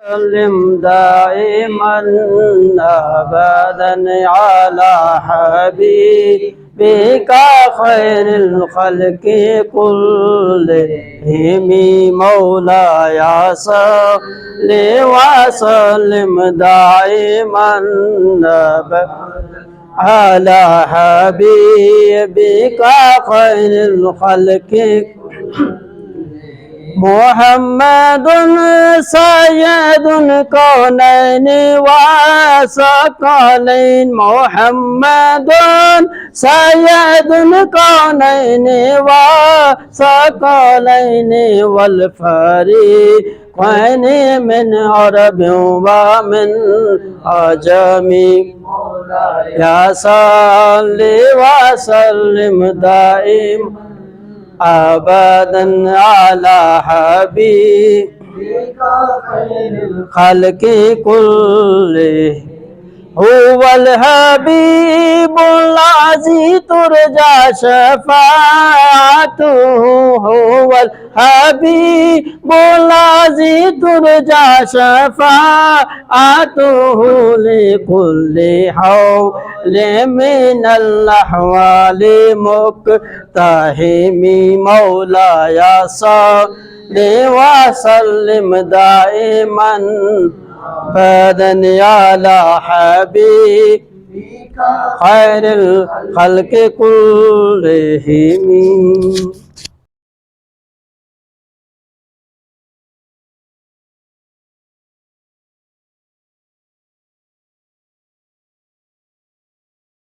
وسلم دائما أبدا على حبيبك خير الخلق كلهم مولاي صل وسلم دائما أبدا على حبيبك خير الخلق محمد سيد الكونين وثقلين محمد سيد الكونين وثقلين والفريقين من عرب ومن عجم يا صل وسلم دائما أبدا على حبيبك خير الخلق كله هو الحبيب الذي ترجى شفاعته هو الحبيب الذي ترجى شفاعته لكل حول من الأحوال مقتحم مولاي صل وسلم دائما أبدا على حبيبك خير الخلق كلهم